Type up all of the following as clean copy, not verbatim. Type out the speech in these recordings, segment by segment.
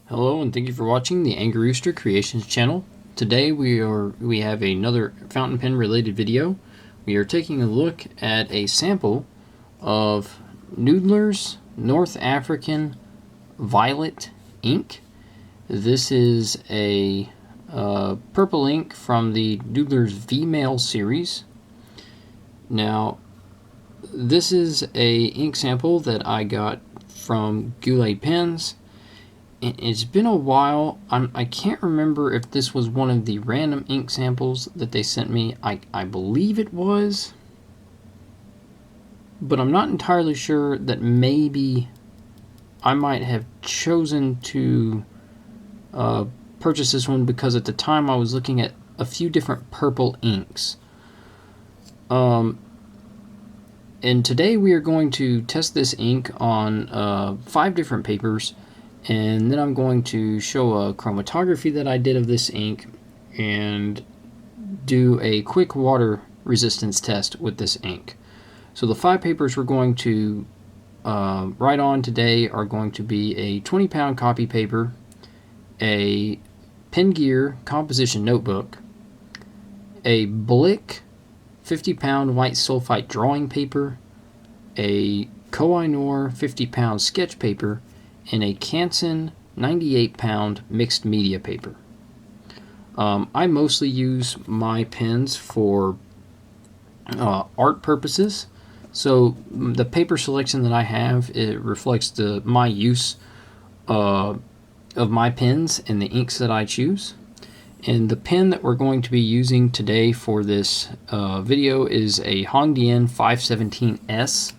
Hello and thank you for watching the Angry Rooster Creations channel. Today we have another fountain pen related video. We are taking a look at a sample of Noodler's North African Violet ink. This is a purple ink from the Noodler's V-Mail series. Now this is a ink sample that I got from Goulet Pens. It's been a while. I can't remember if this was one of the random ink samples that they sent me. I believe it was, but I'm not entirely sure. That maybe I might have chosen to purchase this one because at the time I was looking at a few different purple inks. And today we are going to test this ink on 5 different papers. And then I'm going to show a chromatography that I did of this ink and do a quick water resistance test with this ink. So the 5 papers we're going to write on today are going to be a 20-pound copy paper, a Pen Gear composition notebook, a Blick 50-pound white sulfite drawing paper, a Koh-i-Noor 50-pound sketch paper, and a Canson 98-pound mixed media paper. I mostly use my pens for art purposes, so the paper selection that I have, it reflects my use of my pens and the inks that I choose. And the pen that we're going to be using today for this video is a Hongdian 517S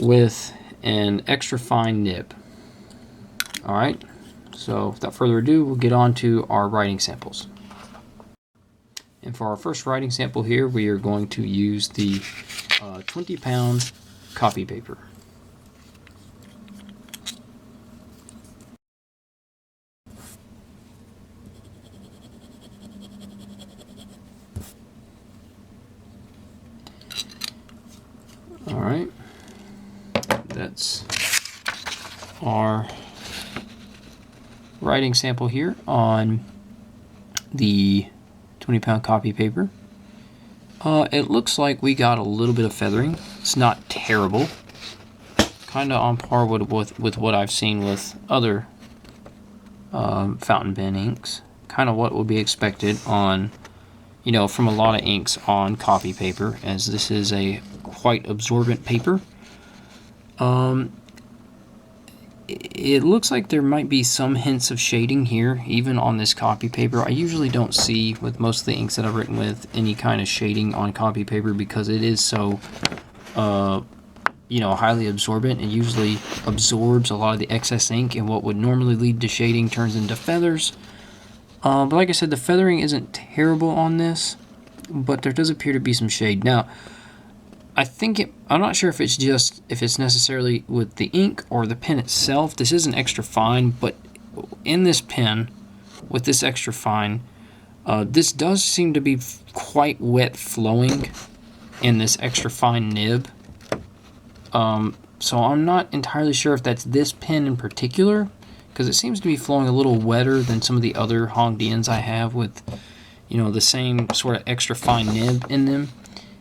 with an extra fine nib. Alright, so without further ado, we'll get on to our writing samples. And for our first writing sample here, we are going to use the 20-pound copy paper. Alright. That's our writing sample here on the 20-pound copy paper. It looks like we got a little bit of feathering. It's not terrible. Kind of on par with what I've seen with other fountain pen inks. Kind of what would be expected on, from a lot of inks on copy paper, as this is a quite absorbent paper. It looks like there might be some hints of shading here, even on this copy paper. I usually don't see, with most of the inks that I've written with, any kind of shading on copy paper because it is so, highly absorbent. It usually absorbs a lot of the excess ink, and what would normally lead to shading turns into feathers. But like I said, the feathering isn't terrible on this, but there does appear to be some shade. Now, I'm not sure if it's necessarily with the ink or the pen itself. This is an extra fine, but in this pen, with this extra fine, this does seem to be quite wet flowing in this extra fine nib. So I'm not entirely sure if that's this pen in particular, because it seems to be flowing a little wetter than some of the other Hongdians I have with, the same sort of extra fine nib in them.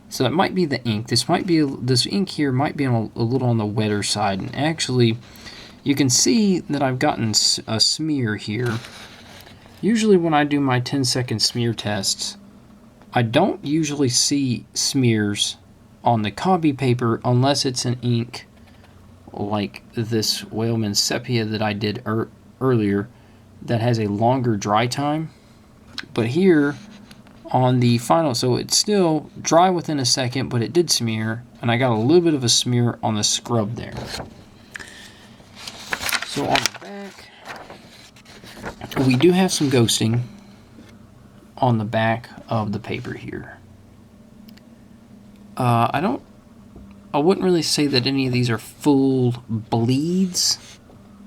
So it might be the ink. This ink here might be a little on the wetter side. And actually, you can see that I've gotten a smear here. Usually when I do my 10-second smear tests, I don't usually see smears on the copy paper unless it's an ink like this Whaleman Sepia that I did earlier that has a longer dry time. But here, on the final, so it's still dry within a second, but it did smear, and I got a little bit of a smear on the scrub there. So on the back, we do have some ghosting on the back of the paper here. I wouldn't really say that any of these are full bleeds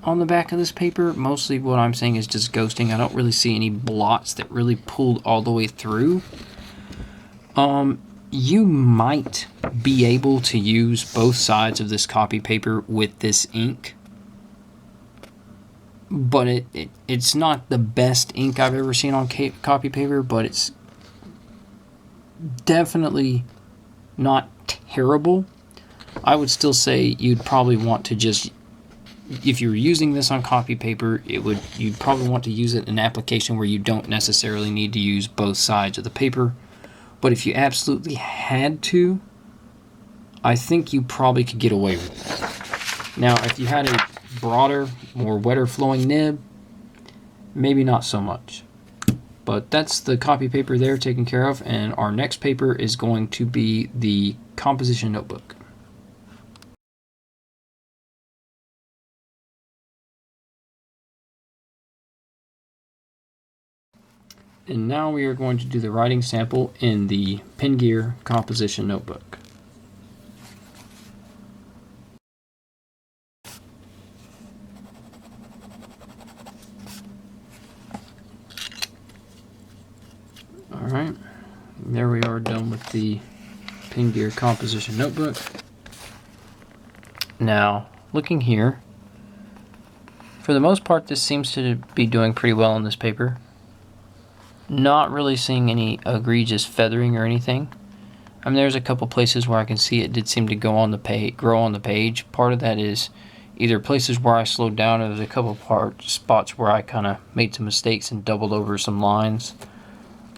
on the back of this paper. Mostly what I'm saying is just ghosting. I don't really see any blots that really pulled all the way through. You might be able to use both sides of this copy paper with this ink. but it's not the best ink I've ever seen on copy paper, but it's definitely not terrible. I would still say you'd probably want to just, if you're using this on copy paper, you'd probably want to use it in an application where you don't necessarily need to use both sides of the paper. But if you absolutely had to, I think you probably could get away with it. Now, if you had a broader, more wetter flowing nib, maybe not so much. But that's the copy paper there taken care of, and our next paper is going to be the composition notebook. And now we are going to do the writing sample in the Pen Gear composition notebook. Alright, there we are, done with the Pen Gear composition notebook. Now, looking here, for the most part this seems to be doing pretty well on this paper. Not really seeing any egregious feathering or anything. I mean, there's a couple places where I can see it did seem to grow on the page. Part of that is either places where I slowed down, or there's a couple spots where I kind of made some mistakes and doubled over some lines.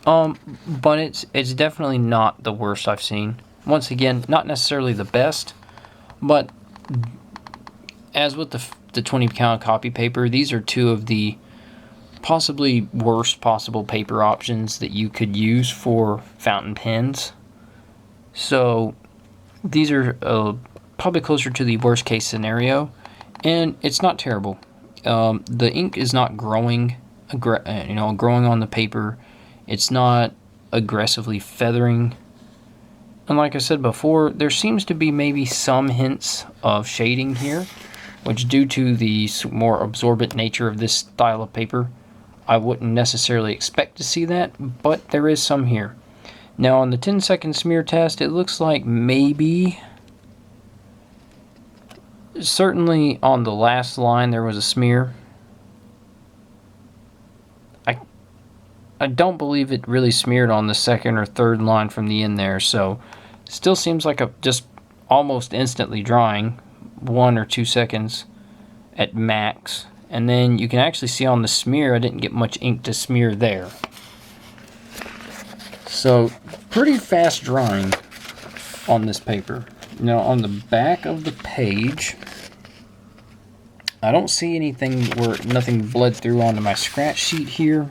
But it's definitely not the worst I've seen. Once again, not necessarily the best, but as with the 20 count copy paper, these are two of the possibly worst possible paper options that you could use for fountain pens. So these are probably closer to the worst case scenario, and it's not terrible. The ink is not growing, growing on the paper. It's not aggressively feathering. And like I said before, there seems to be maybe some hints of shading here, which, due to the more absorbent nature of this style of paper, I wouldn't necessarily expect to see that, but there is some here. Now on the 10-second smear test, it looks like maybe, certainly on the last line there was a smear. I don't believe it really smeared on the second or third line from the end there, so still seems like just almost instantly drying, 1 or 2 seconds at max. And then you can actually see on the smear I didn't get much ink to smear there. So pretty fast drying on this paper. Now on the back of the page, I don't see anything where nothing bled through onto my scratch sheet here.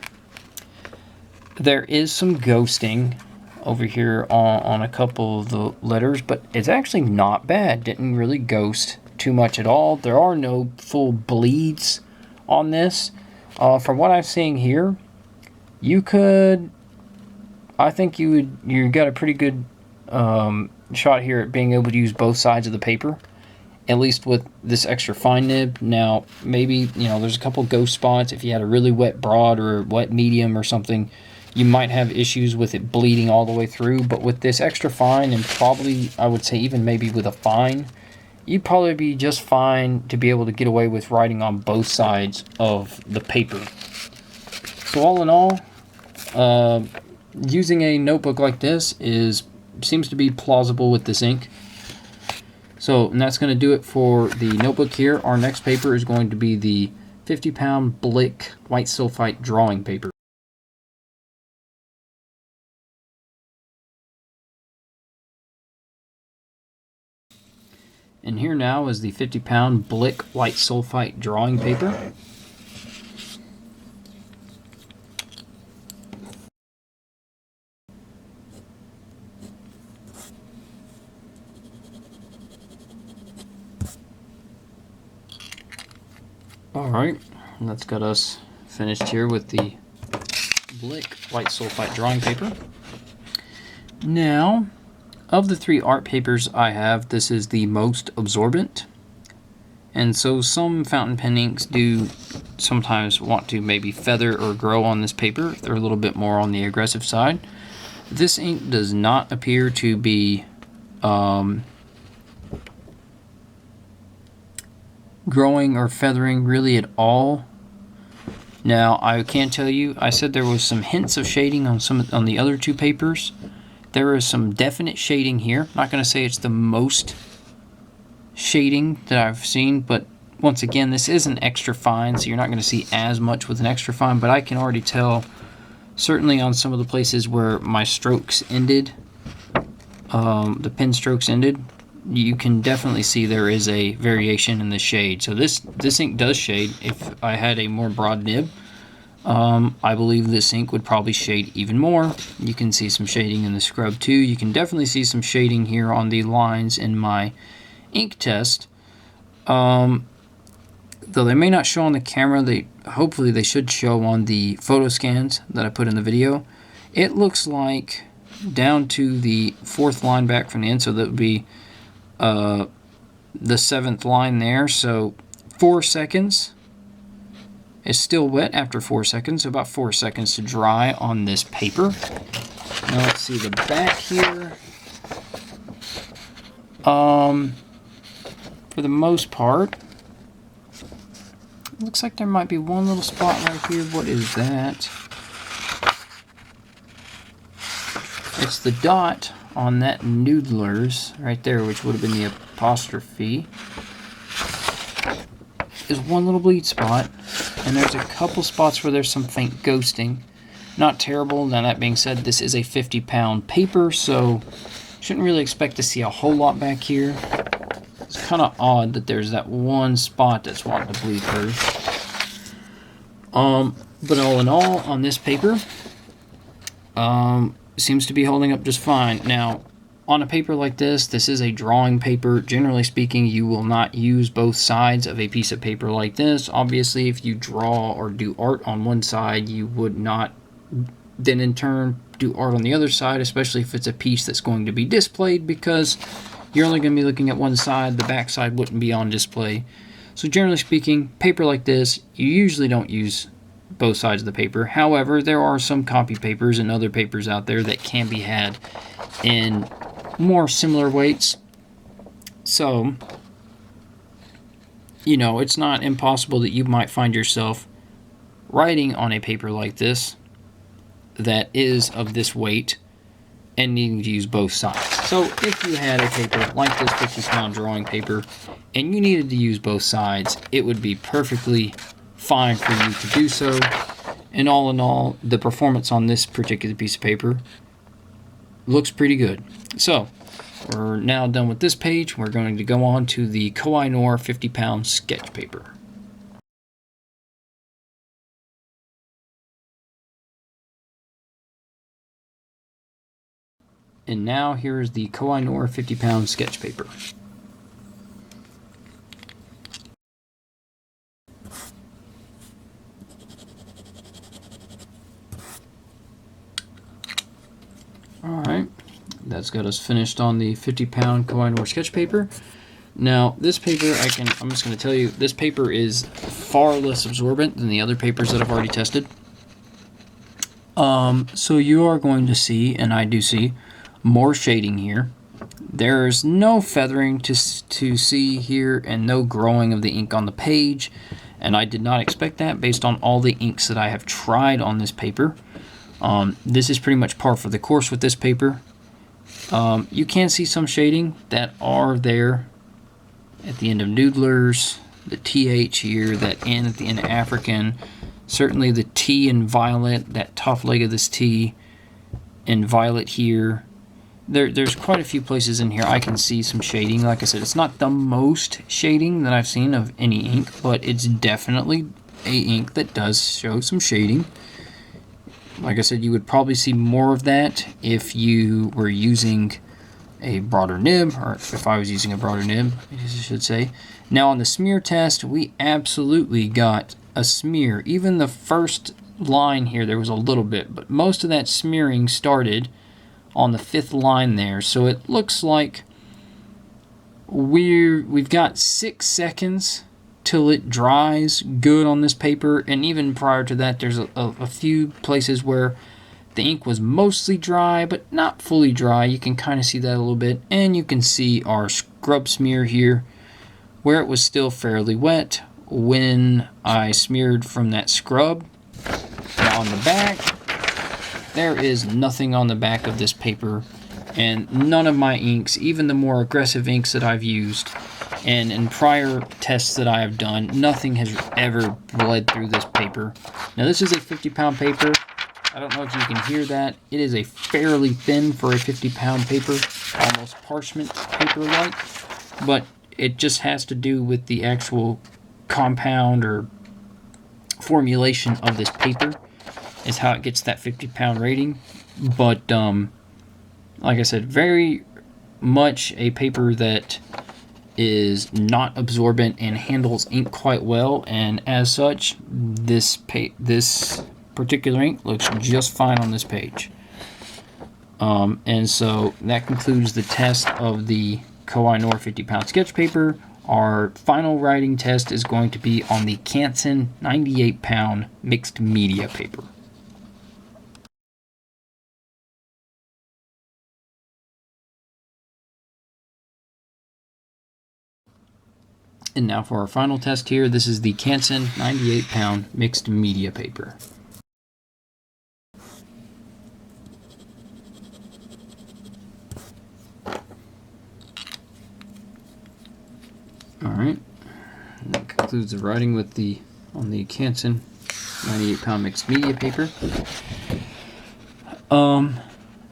There is some ghosting over here on a couple of the letters, but it's actually not bad. Didn't really ghost too much at all. There are no full bleeds on this. From what I'm seeing here, I think you got a pretty good shot here at being able to use both sides of the paper, at least with this extra fine nib. Now maybe there's a couple ghost spots. If you had a really wet broad or wet medium or something, you might have issues with it bleeding all the way through. But with this extra fine, and probably I would say even maybe with a fine, you'd probably be just fine to be able to get away with writing on both sides of the paper. So all in all, using a notebook like this seems to be plausible with this ink. So, and that's going to do it for the notebook here. Our next paper is going to be the 50-pound Blick white sulfite drawing paper. And here now is the 50-pound Blick white sulfite drawing paper. Alright, that's got us finished here with the Blick white sulfite drawing paper. Now, of the 3 art papers I have, this is the most absorbent. And so some fountain pen inks do sometimes want to maybe feather or grow on this paper. They're a little bit more on the aggressive side. This ink does not appear to be growing or feathering really at all Now, I can tell you, I said there was some hints of shading on the other two papers. There is some definite shading here. I'm not going to say it's the most shading that I've seen, but once again, this is an extra fine, so you're not going to see as much with an extra fine, but I can already tell, certainly on some of the places where my strokes ended, the pen strokes ended, you can definitely see there is a variation in the shade. So this ink does shade. If I had a more broad nib, I believe this ink would probably shade even more. You can see some shading in the scrub too. You can definitely see some shading here on the lines in my ink test. Though they may not show on the camera, hopefully they should show on the photo scans that I put in the video. It looks like down to the 4th line back from the end, so that would be the 7th line there. So 4 seconds. It's still wet after 4 seconds, so about 4 seconds to dry on this paper. Now let's see the back here. For the most part, it looks like there might be one little spot right here. What is that? It's the dot on that Noodler's right there, which would have been the apostrophe. There's one little bleed spot, and there's a couple spots where there's some faint ghosting. Not terrible. Now that being said, this is a 50-pound paper, so shouldn't really expect to see a whole lot back here. It's kind of odd that there's that one spot that's wanting to bleed through. But all in all, on this paper, seems to be holding up just fine. Now, on a paper like this is a drawing paper. Generally speaking, you will not use both sides of a piece of paper like this. Obviously, if you draw or do art on one side, you would not then in turn do art on the other side, especially if it's a piece that's going to be displayed, because you're only going to be looking at one side. The back side wouldn't be on display. So generally speaking, paper like this, you usually don't use both sides of the paper. However, there are some copy papers and other papers out there that can be had in more similar weights. So, you know, it's not impossible that you might find yourself writing on a paper like this that is of this weight and needing to use both sides. So if you had a paper like this 50-pound drawing paper and you needed to use both sides, it would be perfectly fine for you to do so. And all in all, the performance on this particular piece of paper looks pretty good. So we're now done with this page. We're going to go on to the Koh-i-Noor 50-pound sketch paper. And now here is the Koh-i-Noor 50-pound sketch paper. Alright, that's got us finished on the 50-pound Koh-i-Noor sketch paper. Now, this paper, I'm just going to tell you, this paper is far less absorbent than the other papers that I've already tested. So you are going to see, and I do see, more shading here. There's no feathering to see here, and no growing of the ink on the page, and I did not expect that based on all the inks that I have tried on this paper. This is pretty much par for the course with this paper. You can see some shading that are there at the end of Noodler's, the TH here, that N at the end of African, certainly the T in violet, that top leg of this T in violet here. There's quite a few places in here I can see some shading. Like I said, it's not the most shading that I've seen of any ink, but it's definitely a ink that does show some shading. Like I said, you would probably see more of that if you were using a broader nib, or if I was using a broader nib, I should say. Now on the smear test, we absolutely got a smear. Even the first line here, there was a little bit, but most of that smearing started on the 5th line there. So it looks like we've got 6 seconds till it dries good on this paper, and even prior to that, there's a few places where the ink was mostly dry, but not fully dry. You can kind of see that a little bit, and you can see our scrub smear here, where it was still fairly wet. when I smeared from that scrub. Now on the back, there is nothing on the back of this paper, and none of my inks, even the more aggressive inks that I've used, and in prior tests that I have done, nothing has ever bled through this paper. Now this is a 50-pound paper. I don't know if you can hear that. It is a fairly thin for a 50-pound paper, almost parchment paper-like, but it just has to do with the actual compound or formulation of this paper is how it gets that 50-pound rating. But like I said, very much a paper that is not absorbent and handles ink quite well, and as such, this particular ink looks just fine on this page. And so that concludes the test of the Koh-i-Noor 50-pound sketch paper. Our final writing test is going to be on the Canson 98-pound mixed media paper. And now for our final test here, this is the Canson 98-pound mixed media paper. Alright, that concludes the writing with on the Canson 98-pound mixed media paper.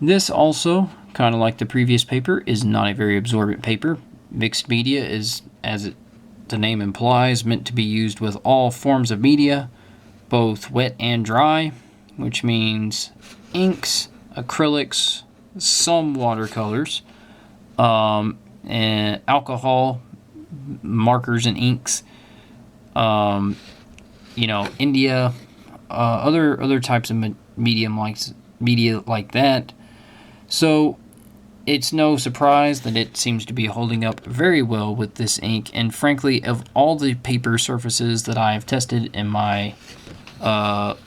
This also, kind of like the previous paper, is not a very absorbent paper. Mixed media is, as the name implies, meant to be used with all forms of media, both wet and dry, which means inks, acrylics, some watercolors, and alcohol, markers and inks, India, other types of media like that. So it's no surprise that it seems to be holding up very well with this ink, and frankly, of all the paper surfaces that I have tested in my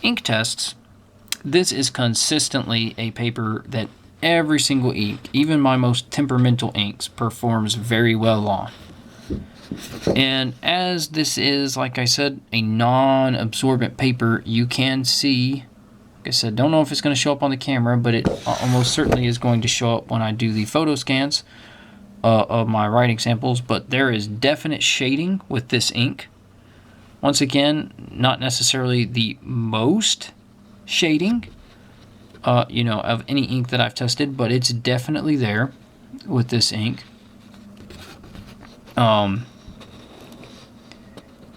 ink tests, this is consistently a paper that every single ink, even my most temperamental inks, performs very well on. And as this is, like I said, a non-absorbent paper, you can see, like I said, don't know if it's going to show up on the camera, but it almost certainly is going to show up when I do the photo scans of my writing samples, but there is definite shading with this ink. Once again, not necessarily the most shading, of any ink that I've tested, but it's definitely there with this ink.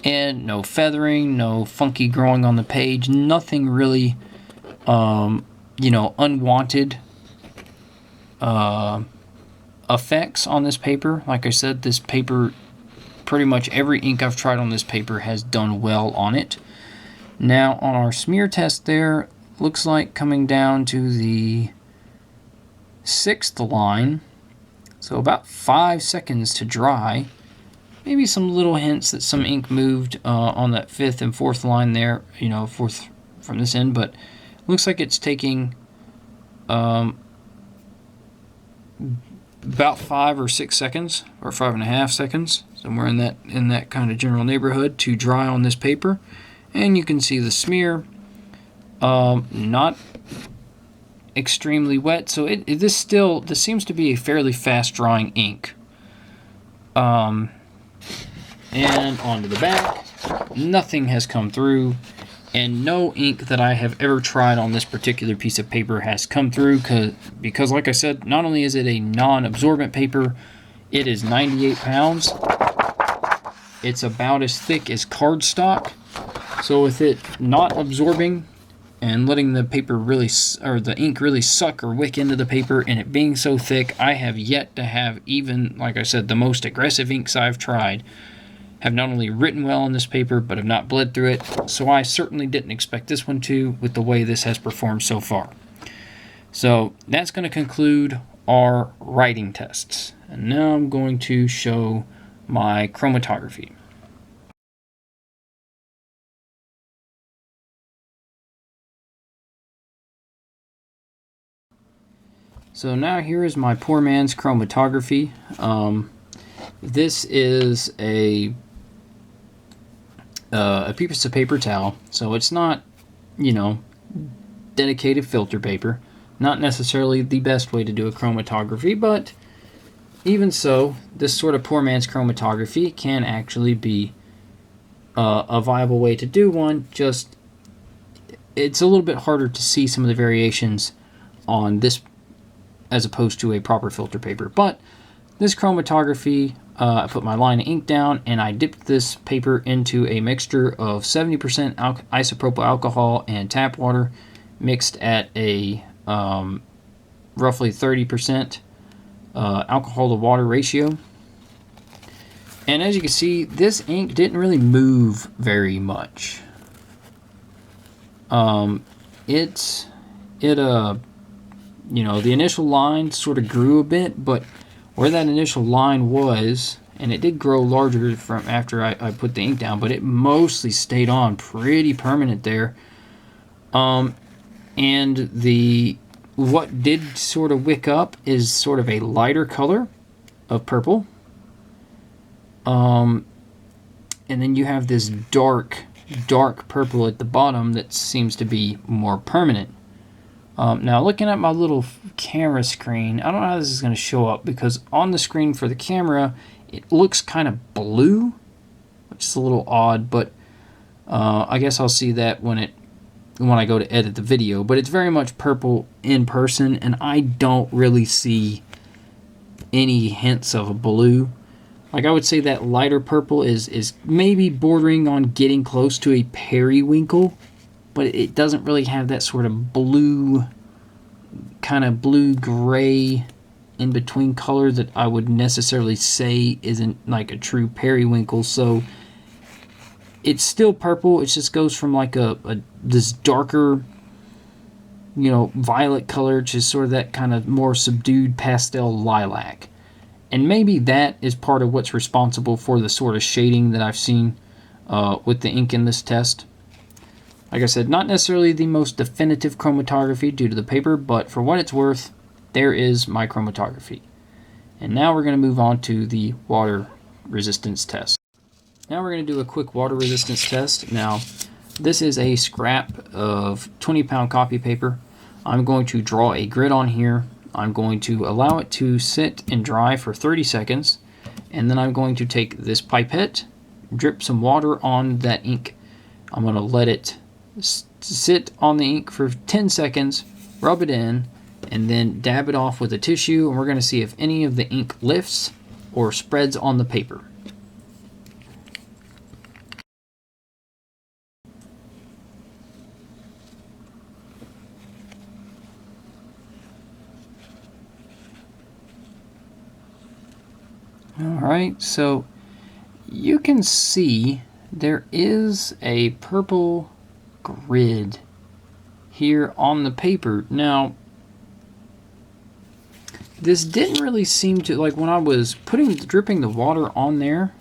And no feathering, no funky growing on the page, nothing really, unwanted effects on this paper. Like I said, this paper, pretty much every ink I've tried on this paper has done well on it. Now on our smear test there, looks like coming down to the 6th line, so about 5 seconds to dry. Maybe some little hints that some ink moved on that 5th and 4th line there, 4th from this end, but looks like it's taking about 5 or 6 seconds, or 5.5 seconds, somewhere in that kind of general neighborhood, to dry on this paper. And you can see the smear, not extremely wet, so this seems to be a fairly fast drying ink. And onto the back, nothing has come through, and no ink that I have ever tried on this particular piece of paper has come through, because like I said, not only is it a non-absorbent paper, it is 98 pounds. It's about as thick as cardstock, so with it not absorbing and letting the paper the ink really suck or wick into the paper, and it being so thick, I have yet to have, even, like I said, the most aggressive inks I've tried have not only written well on this paper, but have not bled through it. So I certainly didn't expect this one to, with the way this has performed so far. So that's going to conclude our writing tests. And now I'm going to show my chromatography. So now here is my poor man's chromatography. This is a a piece of paper towel, so it's not, you know, dedicated filter paper. Not necessarily the best way to do a chromatography, but even so, this sort of poor man's chromatography can actually be a viable way to do one. Just, it's a little bit harder to see some of the variations on this as opposed to a proper filter paper. But this chromatography, I put my line of ink down and I dipped this paper into a mixture of 70% isopropyl alcohol and tap water mixed at a roughly 30% alcohol to water ratio. And as you can see, this ink didn't really move very much. You know, the initial line sort of grew a bit, but where that initial line was, and it did grow larger from after I put the ink down, but it mostly stayed on pretty permanent there. And what did sort of wick up is sort of a lighter color of purple. And then you have this dark purple at the bottom that seems to be more permanent. Now looking at my little camera screen, I don't know how this is going to show up because on the screen for the camera, it looks kind of blue, which is a little odd, but I guess I'll see that when I go to edit the video. But it's very much purple in person, and I don't really see any hints of a blue. Like, I would say that lighter purple is maybe bordering on getting close to a periwinkle, but it doesn't really have that sort of blue, kind of blue-gray in-between color that I would necessarily say isn't like a true periwinkle. So it's still purple. It just goes from like this darker, you know, violet color to sort of that kind of more subdued pastel lilac. And maybe that is part of what's responsible for the sort of shading that I've seen with the ink in this test. Like I said, not necessarily the most definitive chromatography due to the paper, but for what it's worth, there is my chromatography. And now we're going to move on to the water resistance test. Now we're going to do a quick water resistance test. Now, this is a scrap of 20-pound copy paper. I'm going to draw a grid on here. I'm going to allow it to sit and dry for 30 seconds. And then I'm going to take this pipette, drip some water on that ink. I'm going to let it sit on the ink for 10 seconds, rub it in, and then dab it off with a tissue, and we're going to see if any of the ink lifts or spreads on the paper. Alright, so you can see there is a purple grid here on the paper. Now, this didn't really seem to, like when I was dripping the water on there,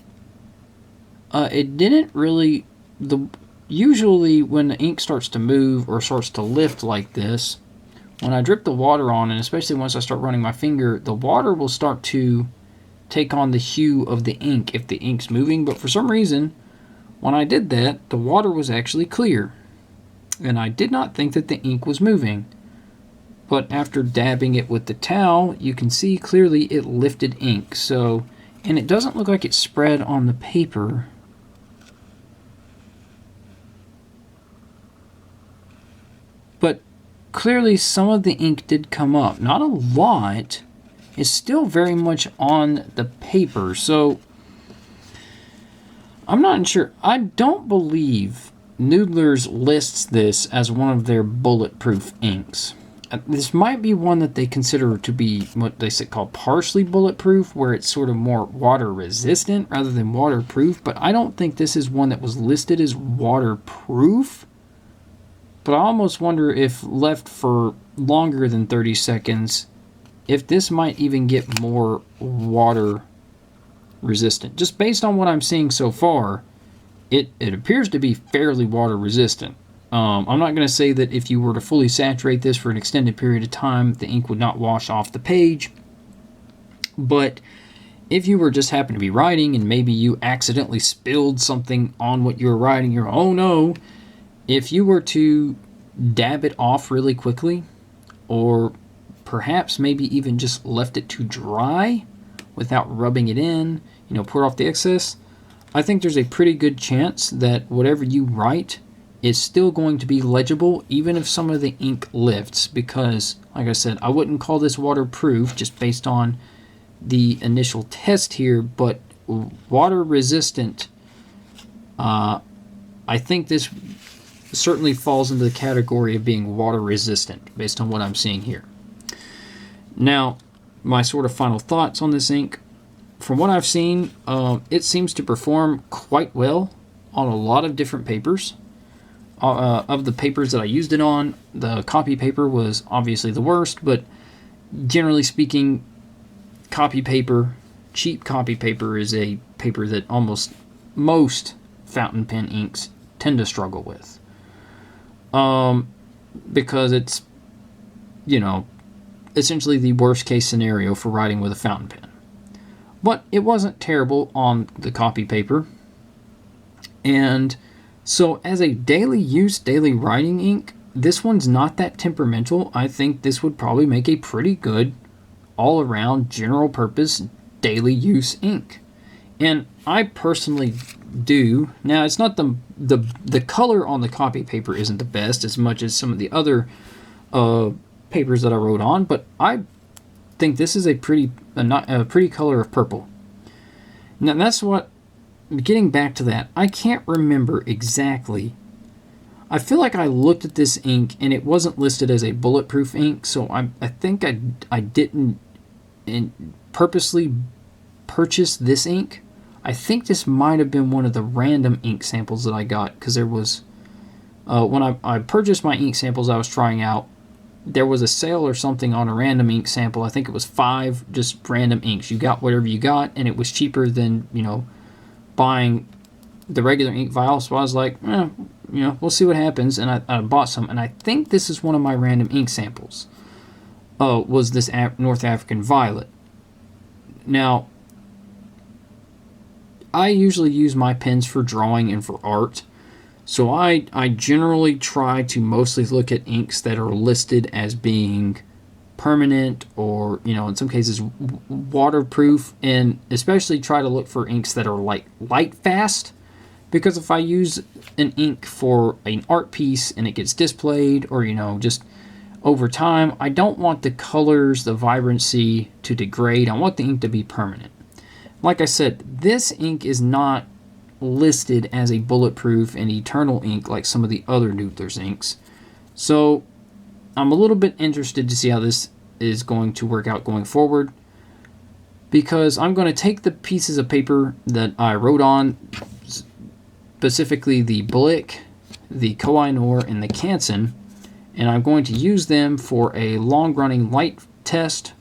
it didn't really, usually when the ink starts to move or starts to lift like this, when I drip the water on, and especially once I start running my finger, the water will start to take on the hue of the ink if the ink's moving. But for some reason, when I did that, the water was actually clear. And I did not think that the ink was moving. But after dabbing it with the towel, you can see clearly it lifted ink. So, and it doesn't look like it spread on the paper. But clearly some of the ink did come up. Not a lot. It's still very much on the paper. So, I'm not sure. I don't believe Noodler's lists this as one of their bulletproof inks. This might be one that they consider to be what they call partially bulletproof, where it's sort of more water resistant rather than waterproof, but I don't think this is one that was listed as waterproof. But I almost wonder if left for longer than 30 seconds, if this might even get more water resistant. Just based on what I'm seeing so far, it appears to be fairly water resistant. I'm not going to say that if you were to fully saturate this for an extended period of time, the ink would not wash off the page, but if you were just happen to be writing and maybe you accidentally spilled something on what you were writing, you're, oh no, if you were to dab it off really quickly, or perhaps maybe even just left it to dry without rubbing it in, pour off the excess, I think there's a pretty good chance that whatever you write is still going to be legible, even if some of the ink lifts, because, like I said, I wouldn't call this waterproof just based on the initial test here, but water resistant. I think this certainly falls into the category of being water resistant based on what I'm seeing here. Now, my sort of final thoughts on this ink. From what I've seen, it seems to perform quite well on a lot of different papers. Of the papers that I used it on, the copy paper was obviously the worst, but generally speaking, copy paper, cheap copy paper, is a paper that almost most fountain pen inks tend to struggle with. Because it's, essentially the worst case scenario for writing with a fountain pen. But it wasn't terrible on the copy paper. And so as a daily use, daily writing ink, this one's not that temperamental. I think this would probably make a pretty good all-around general purpose daily use ink. And I personally do. Now, it's not the color on the copy paper isn't the best as much as some of the other papers that I wrote on, but I think this is a pretty color of purple. Now, that's what, getting back to that, I can't remember exactly. I feel like I looked at this ink and it wasn't listed as a bulletproof ink, so I think I didn't purposely purchase this ink. I think this might have been one of the random ink samples that I got, because there was, when I purchased my ink samples I was trying out, there was a sale or something on a random ink sample. I think it was 5 just random inks. You got whatever you got, and it was cheaper than, buying the regular ink vial. So I was like, we'll see what happens. And I bought some, and I think this is one of my random ink samples. Was this North African Violet. Now, I usually use my pens for drawing and for art. So I generally try to mostly look at inks that are listed as being permanent or, in some cases waterproof, and especially try to look for inks that are light fast, because if I use an ink for an art piece and it gets displayed or, just over time, I don't want the colors, the vibrancy to degrade. I want the ink to be permanent. Like I said, this ink is not listed as a bulletproof and eternal ink like some of the other Noodler's inks. So I'm a little bit interested to see how this is going to work out going forward, because I'm going to take the pieces of paper that I wrote on, specifically the Blick, the Koh-i-Noor, and the Canson, and I'm going to use them for a long-running light test,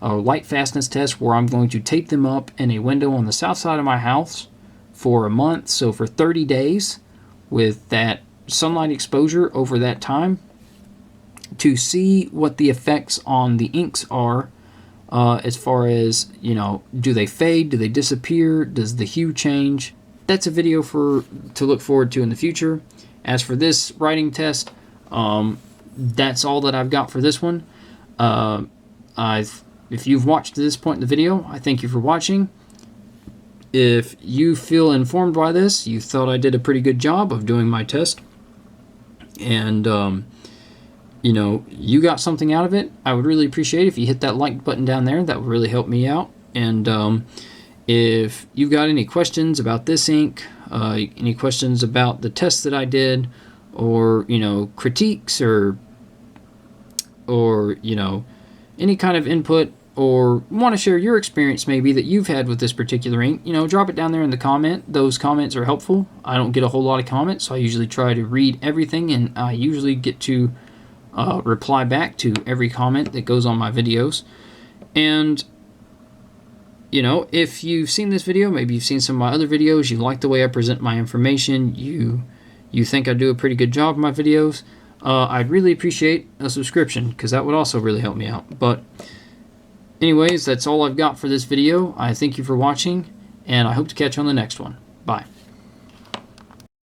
a light fastness test, where I'm going to tape them up in a window on the south side of my house for a month, so for 30 days, with that sunlight exposure over that time, to see what the effects on the inks are, as far as, do they fade, do they disappear, does the hue change? That's a video to look forward to in the future. As for this writing test, that's all that I've got for this one. If you've watched to this point in the video, I thank you for watching. If you feel informed by this, you thought I did a pretty good job of doing my test, and you got something out of it, I would really appreciate it if you hit that like button down there. That would really help me out. And if you've got any questions about this ink, any questions about the test that I did, or critiques, or any kind of input, or want to share your experience maybe that you've had with this particular ink, drop it down there in the comment. Those comments are helpful. I don't get a whole lot of comments, so I usually try to read everything, and I usually get to reply back to every comment that goes on my videos. And if you've seen this video, maybe you've seen some of my other videos, you like the way I present my information, you think I do a pretty good job in my videos, I'd really appreciate a subscription, because that would also really help me out. But Anyways, that's all I've got for this video. I thank you for watching, and I hope to catch you on the next one. Bye.